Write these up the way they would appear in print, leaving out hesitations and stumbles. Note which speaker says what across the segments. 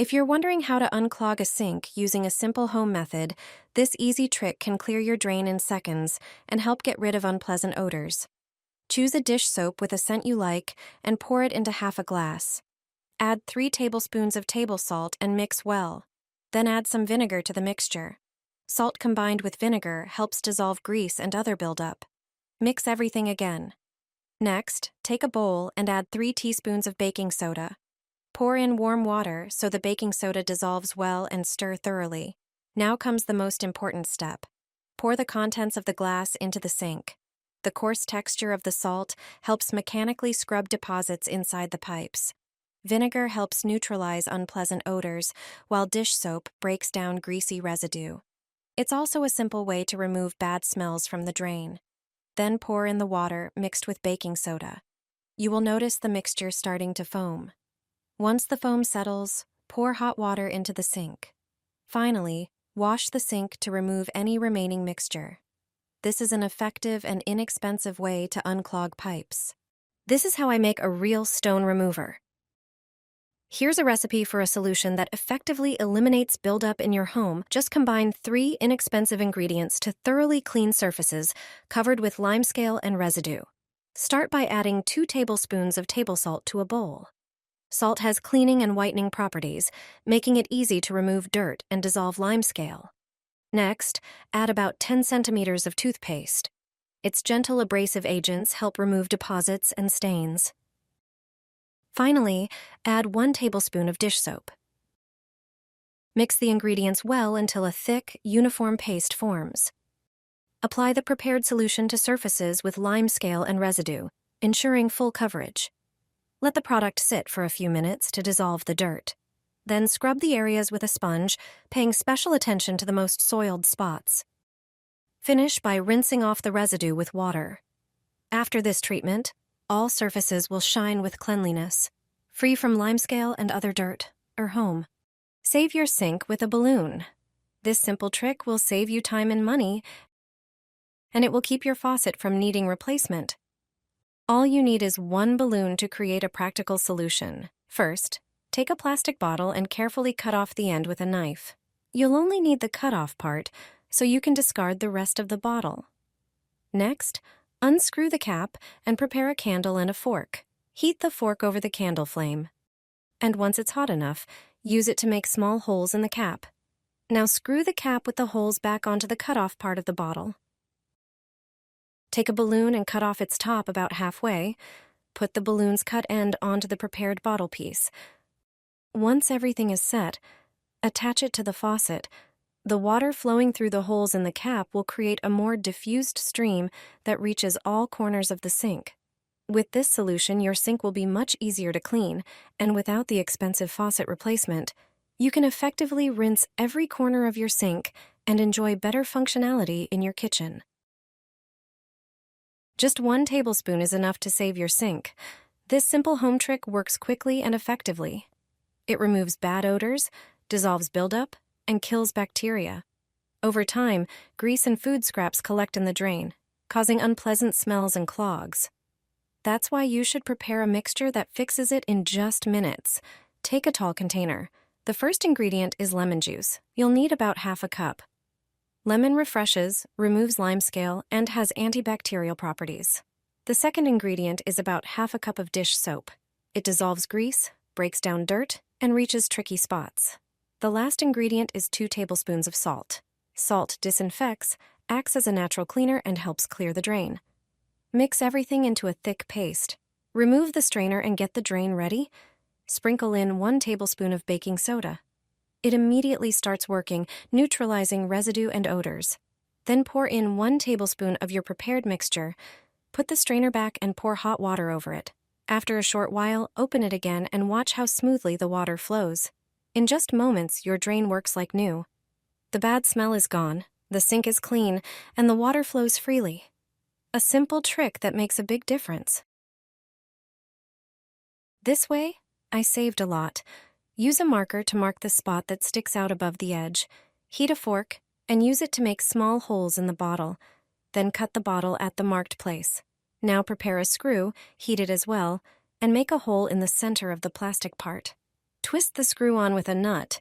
Speaker 1: If you're wondering how to unclog a sink using a simple home method, this easy trick can clear your drain in seconds and help get rid of unpleasant odors. Choose a dish soap with a scent you like and pour it into half a glass. Add 3 tablespoons of table salt and mix well. Then add some vinegar to the mixture. Salt combined with vinegar helps dissolve grease and other buildup. Mix everything again. Next, take a bowl and add 3 teaspoons of baking soda. Pour in warm water so the baking soda dissolves well and stir thoroughly. Now comes the most important step. Pour the contents of the glass into the sink. The coarse texture of the salt helps mechanically scrub deposits inside the pipes. Vinegar helps neutralize unpleasant odors, while dish soap breaks down greasy residue. It's also a simple way to remove bad smells from the drain. Then pour in the water mixed with baking soda. You will notice the mixture starting to foam. Once the foam settles, pour hot water into the sink. Finally, wash the sink to remove any remaining mixture. This is an effective and inexpensive way to unclog pipes. This is how I make a real stone remover. Here's a recipe for a solution that effectively eliminates buildup in your home. Just combine 3 inexpensive ingredients to thoroughly clean surfaces covered with limescale and residue. Start by adding 2 tablespoons of table salt to a bowl. Salt has cleaning and whitening properties, making it easy to remove dirt and dissolve limescale. Next, add about 10 centimeters of toothpaste. Its gentle abrasive agents help remove deposits and stains. Finally, add 1 tablespoon of dish soap. Mix the ingredients well until a thick, uniform paste forms. Apply the prepared solution to surfaces with limescale and residue, ensuring full coverage. Let the product sit for a few minutes to dissolve the dirt. Then scrub the areas with a sponge, paying special attention to the most soiled spots. Finish by rinsing off the residue with water. After this treatment, all surfaces will shine with cleanliness, free from limescale and other dirt, or home. Save your sink with a balloon. This simple trick will save you time and money, and it will keep your faucet from needing replacement. All you need is 1 balloon to create a practical solution. First, take a plastic bottle and carefully cut off the end with a knife. You'll only need the cut-off part, so you can discard the rest of the bottle. Next, unscrew the cap and prepare a candle and a fork. Heat the fork over the candle flame. And once it's hot enough, use it to make small holes in the cap. Now screw the cap with the holes back onto the cut-off part of the bottle. Take a balloon and cut off its top about halfway. Put the balloon's cut end onto the prepared bottle piece. Once everything is set, attach it to the faucet. The water flowing through the holes in the cap will create a more diffused stream that reaches all corners of the sink. With this solution, your sink will be much easier to clean, and without the expensive faucet replacement, you can effectively rinse every corner of your sink and enjoy better functionality in your kitchen. Just 1 tablespoon is enough to save your sink. This simple home trick works quickly and effectively. It removes bad odors, dissolves buildup, and kills bacteria. Over time, grease and food scraps collect in the drain, causing unpleasant smells and clogs. That's why you should prepare a mixture that fixes it in just minutes. Take a tall container. The first ingredient is lemon juice. You'll need about half a cup. Lemon refreshes, removes limescale, and has antibacterial properties. The second ingredient is about half a cup of dish soap. It dissolves grease, breaks down dirt, and reaches tricky spots. The last ingredient is 2 tablespoons of salt. Salt disinfects, acts as a natural cleaner, and helps clear the drain. Mix everything into a thick paste. Remove the strainer and get the drain ready. Sprinkle in 1 tablespoon of baking soda. It immediately starts working, neutralizing residue and odors. Then pour in 1 tablespoon of your prepared mixture. Put the strainer back and pour hot water over it. After a short while, open it again and watch how smoothly the water flows. In just moments, your drain works like new. The bad smell is gone, the sink is clean, and the water flows freely. A simple trick that makes a big difference. This way, I saved a lot. Use a marker to mark the spot that sticks out above the edge. Heat a fork and use it to make small holes in the bottle. Then cut the bottle at the marked place. Now prepare a screw, heat it as well, and make a hole in the center of the plastic part. Twist the screw on with a nut,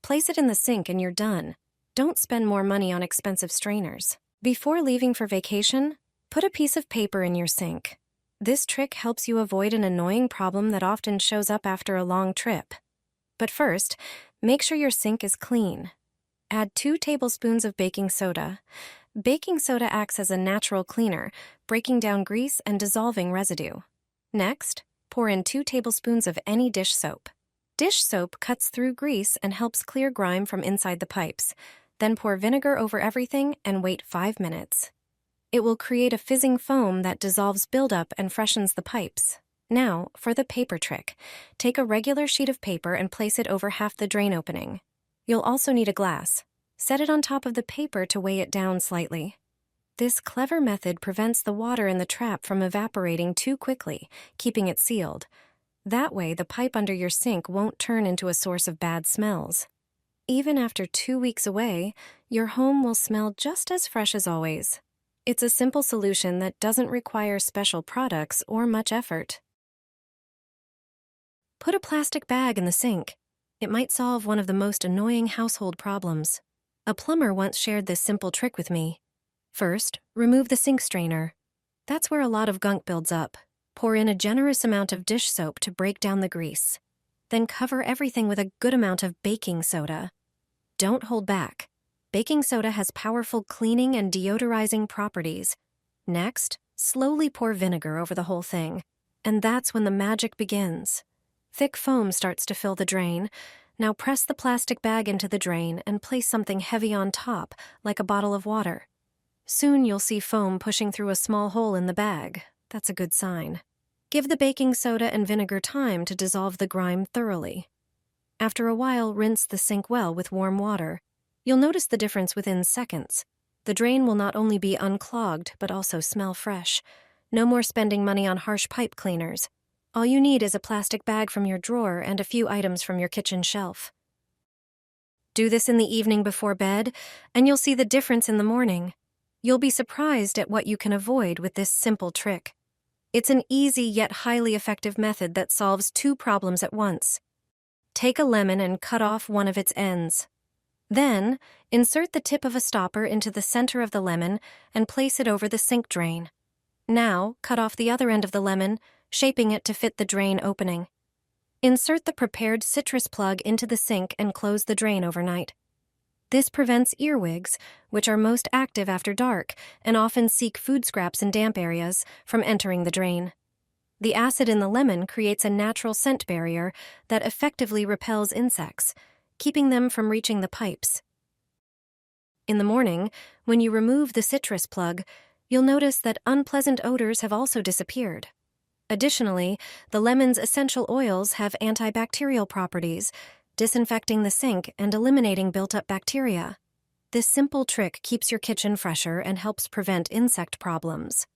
Speaker 1: place it in the sink, and you're done. Don't spend more money on expensive strainers. Before leaving for vacation, put a piece of paper in your sink. This trick helps you avoid an annoying problem that often shows up after a long trip. But first, make sure your sink is clean. Add 2 tablespoons of baking soda. Baking soda acts as a natural cleaner, breaking down grease and dissolving residue. Next, pour in 2 tablespoons of any dish soap. Dish soap cuts through grease and helps clear grime from inside the pipes. Then pour vinegar over everything and wait 5 minutes. It will create a fizzing foam that dissolves buildup and freshens the pipes. Now, for the paper trick. Take a regular sheet of paper and place it over half the drain opening. You'll also need a glass. Set it on top of the paper to weigh it down slightly. This clever method prevents the water in the trap from evaporating too quickly, keeping it sealed. That way, the pipe under your sink won't turn into a source of bad smells. Even after 2 weeks away, your home will smell just as fresh as always. It's a simple solution that doesn't require special products or much effort. Put a plastic bag in the sink. It might solve one of the most annoying household problems. A plumber once shared this simple trick with me. First, remove the sink strainer. That's where a lot of gunk builds up. Pour in a generous amount of dish soap to break down the grease. Then cover everything with a good amount of baking soda. Don't hold back. Baking soda has powerful cleaning and deodorizing properties. Next, slowly pour vinegar over the whole thing. And that's when the magic begins. Thick foam starts to fill the drain. Now press the plastic bag into the drain and place something heavy on top, like a bottle of water. Soon you'll see foam pushing through a small hole in the bag. That's a good sign. Give the baking soda and vinegar time to dissolve the grime thoroughly. After a while, rinse the sink well with warm water. You'll notice the difference within seconds. The drain will not only be unclogged, but also smell fresh. No more spending money on harsh pipe cleaners. All you need is a plastic bag from your drawer and a few items from your kitchen shelf. Do this in the evening before bed, and you'll see the difference in the morning. You'll be surprised at what you can avoid with this simple trick. It's an easy yet highly effective method that solves 2 problems at once. Take a lemon and cut off one of its ends. Then, insert the tip of a stopper into the center of the lemon and place it over the sink drain. Now, cut off the other end of the lemon, shaping it to fit the drain opening. Insert the prepared citrus plug into the sink and close the drain overnight. This prevents earwigs, which are most active after dark and often seek food scraps in damp areas, from entering the drain. The acid in the lemon creates a natural scent barrier that effectively repels insects, keeping them from reaching the pipes. In the morning, when you remove the citrus plug, you'll notice that unpleasant odors have also disappeared. Additionally, the lemon's essential oils have antibacterial properties, disinfecting the sink and eliminating built-up bacteria. This simple trick keeps your kitchen fresher and helps prevent insect problems.